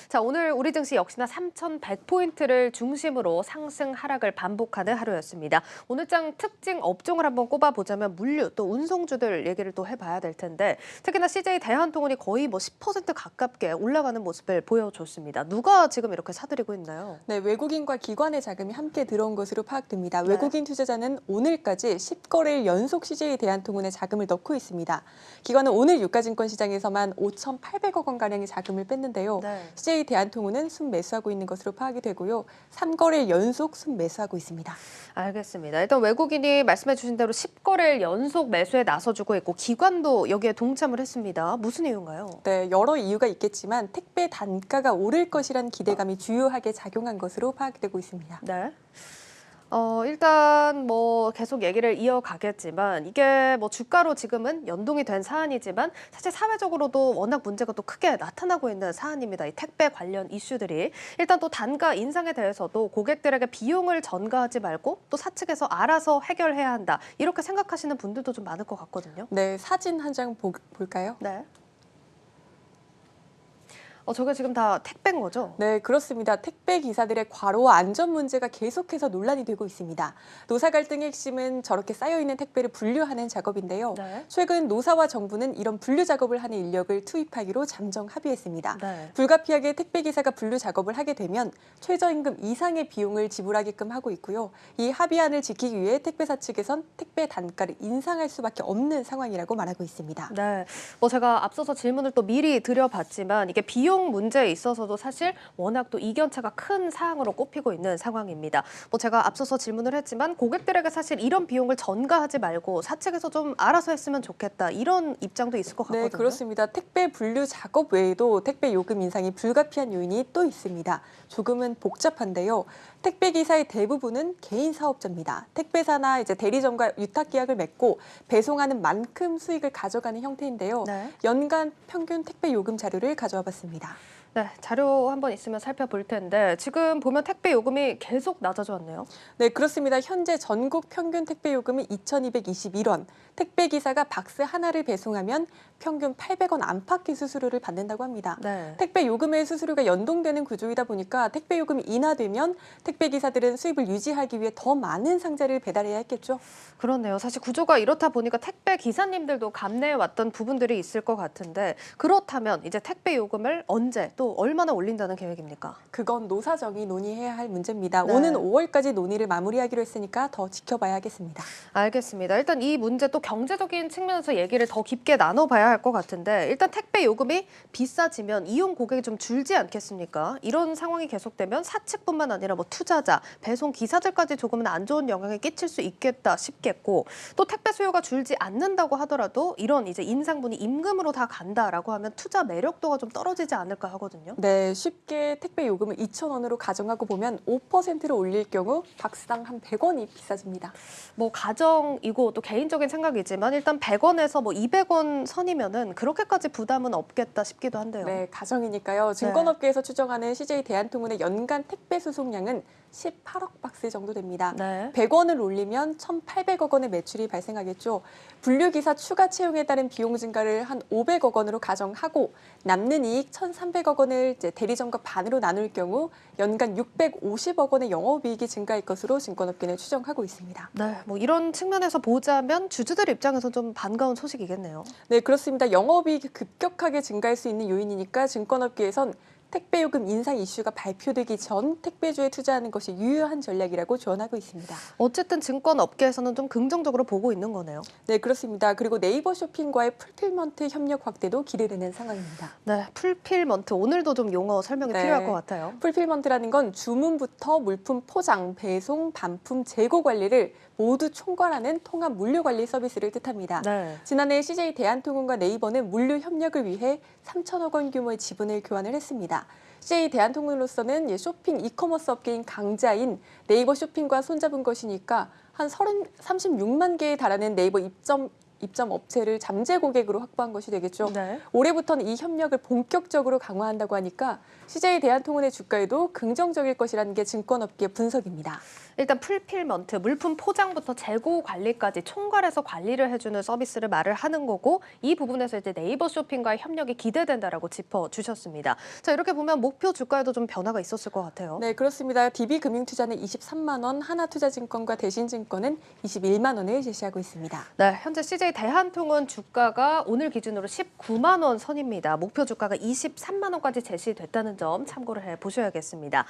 자, 오늘 우리 증시 역시나 3,100포인트를 중심으로 상승 하락을 반복하는 하루였습니다. 오늘장 특징 업종을 한번 꼽아보자면 물류 또 운송주들 얘기를 또 해봐야 될 텐데 특히나 CJ 대한통운이 거의 10% 가깝게 올라가는 모습을 보여줬습니다. 누가 지금 이렇게 사들이고 있나요? 네, 외국인과 기관의 자금이 함께 들어온 것으로 파악됩니다. 네. 외국인 투자자는 오늘까지 10거래일 연속 CJ 대한통운에 자금을 넣고 있습니다. 기관은 오늘 유가증권 시장에서만 5,800억 원가량의 자금을 뺐는데요. 네. CJ 대한통운은 순매수하고 있는 것으로 파악이 되고요. 3거래일 연속 순매수하고 있습니다. 알겠습니다. 일단 외국인이 말씀해 주신 대로 10거래일 연속 매수에 나서주고 있고 기관도 여기에 동참을 했습니다. 무슨 이유인가요? 네, 여러 이유가 있겠지만 택배 단가가 오를 것이란 기대감이 주요하게 작용한 것으로 파악되고 있습니다. 네. 일단 계속 얘기를 이어가겠지만 이게 주가로 지금은 연동이 된 사안이지만 사실 사회적으로도 워낙 문제가 또 크게 나타나고 있는 사안입니다. 이 택배 관련 이슈들이. 일단 또 단가 인상에 대해서도 고객들에게 비용을 전가하지 말고 또 사측에서 알아서 해결해야 한다. 이렇게 생각하시는 분들도 좀 많을 것 같거든요. 네, 사진 한 장 볼까요? 네. 저게 지금 다 택배인 거죠? 네, 그렇습니다. 택배 기사들의 과로와 안전 문제가 계속해서 논란이 되고 있습니다. 노사 갈등의 핵심은 저렇게 쌓여있는 택배를 분류하는 작업인데요. 네. 최근 노사와 정부는 이런 분류 작업을 하는 인력을 투입하기로 잠정 합의했습니다. 네. 불가피하게 택배 기사가 분류 작업을 하게 되면 최저임금 이상의 비용을 지불하게끔 하고 있고요. 이 합의안을 지키기 위해 택배사 측에선 택배 단가를 인상할 수밖에 없는 상황이라고 말하고 있습니다. 네, 제가 앞서서 질문을 또 미리 드려봤지만 이게 비용 문제에 있어서도 사실 워낙 또 이견차가 큰 사항으로 꼽히고 있는 상황입니다. 제가 앞서서 질문을 했지만 고객들에게 사실 이런 비용을 전가하지 말고 사측에서 좀 알아서 했으면 좋겠다 이런 입장도 있을 것 같거든요. 네, 그렇습니다. 택배 분류 작업 외에도 택배 요금 인상이 불가피한 요인이 또 있습니다. 조금은 복잡한데요. 택배 기사의 대부분은 개인 사업자입니다. 택배사나 대리점과 유탁 계약을 맺고 배송하는 만큼 수익을 가져가는 형태인데요. 네. 연간 평균 택배 요금 자료를 가져와 봤습니다. 네, 자료 한번 있으면 살펴볼 텐데 지금 보면 택배 요금이 계속 낮아져 왔네요. 네, 그렇습니다. 현재 전국 평균 택배 요금이 2,221원. 택배 기사가 박스 하나를 배송하면 평균 800원 안팎의 수수료를 받는다고 합니다. 네. 택배 요금의 수수료가 연동되는 구조이다 보니까 택배 요금이 인하되면 택배 기사들은 수입을 유지하기 위해 더 많은 상자를 배달해야 했겠죠. 그렇네요. 사실 구조가 이렇다 보니까 택배 기사님들도 감내해 왔던 부분들이 있을 것 같은데 그렇다면 이제 택배 요금을 언제 또 얼마나 올린다는 계획입니까? 그건 노사정이 논의해야 할 문제입니다. 네. 오는 5월까지 논의를 마무리하기로 했으니까 더 지켜봐야 하겠습니다. 알겠습니다. 일단 이 문제 또 경제적인 측면에서 얘기를 더 깊게 나눠봐야 할 것 같은데 일단 택배 요금이 비싸지면 이용 고객이 좀 줄지 않겠습니까? 이런 상황이 계속되면 사측뿐만 아니라 투자자, 배송 기사들까지 조금은 안 좋은 영향을 끼칠 수 있겠다 싶겠고 또 택배 수요가 줄지 않는다고 하더라도 이런 이제 인상분이 임금으로 다 간다라고 하면 투자 매력도가 좀 떨어지지 않을까 하거든요. 네, 쉽게 택배 요금을 2,000원으로 가정하고 보면 5%를 올릴 경우 박스당 한 100원이 비싸집니다. 가정이고 또 개인적인 생각이지만 일단 100원에서 200원 선이면은 그렇게까지 부담은 없겠다 싶기도 한데요. 네, 가정이니까요. 증권업계에서 추정하는 CJ 대한통운의 연간 택배 수송량은 18억 박스 정도 됩니다. 네. 100원을 올리면 1,800억 원의 매출이 발생하겠죠. 분류기사 추가 채용에 따른 비용 증가를 한 500억 원으로 가정하고 남는 이익 1,300억 원을 대리점과 반으로 나눌 경우 연간 650억 원의 영업이익이 증가할 것으로 증권업계는 추정하고 있습니다. 네, 이런 측면에서 보자면 주주들 입장에서 좀 반가운 소식이겠네요. 네, 그렇습니다. 영업이익이 급격하게 증가할 수 있는 요인이니까 증권업계에선 택배 요금 인상 이슈가 발표되기 전 택배주에 투자하는 것이 유효한 전략이라고 조언하고 있습니다. 어쨌든 증권 업계에서는 좀 긍정적으로 보고 있는 거네요. 네, 그렇습니다. 그리고 네이버 쇼핑과의 풀필먼트 협력 확대도 기대되는 상황입니다. 네, 풀필먼트 오늘도 좀 용어 설명이 필요할 것 같아요. 풀필먼트라는 건 주문부터 물품 포장, 배송, 반품, 재고 관리를 모두 총괄하는 통합 물류 관리 서비스를 뜻합니다. 네. 지난해 CJ 대한통운과 네이버는 물류 협력을 위해 3천억 원 규모의 지분을 교환을 했습니다. CJ 대한통운으로서는 쇼핑 이커머스 업계인 강자인 네이버 쇼핑과 손잡은 것이니까 한 36만 개에 달하는 네이버 입점 입점 업체를 잠재 고객으로 확보한 것이 되겠죠. 네. 올해부터는 이 협력을 본격적으로 강화한다고 하니까 CJ 대한통운의 주가에도 긍정적일 것이라는 게 증권업계 분석입니다. 일단 풀필먼트, 물품 포장부터 재고 관리까지 총괄해서 관리를 해주는 서비스를 말을 하는 거고 이 부분에서 이제 네이버 쇼핑과의 협력이 기대된다라고 짚어주셨습니다. 자, 이렇게 보면 목표 주가에도 좀 변화가 있었을 것 같아요. 네, 그렇습니다. DB금융투자는 23만 원, 하나투자증권과 대신증권은 21만 원을 제시하고 있습니다. 네, 현재 CJ 대한통운 주가가 오늘 기준으로 19만 원 선입니다. 목표 주가가 23만 원까지 제시됐다는 점 참고를 해 보셔야겠습니다.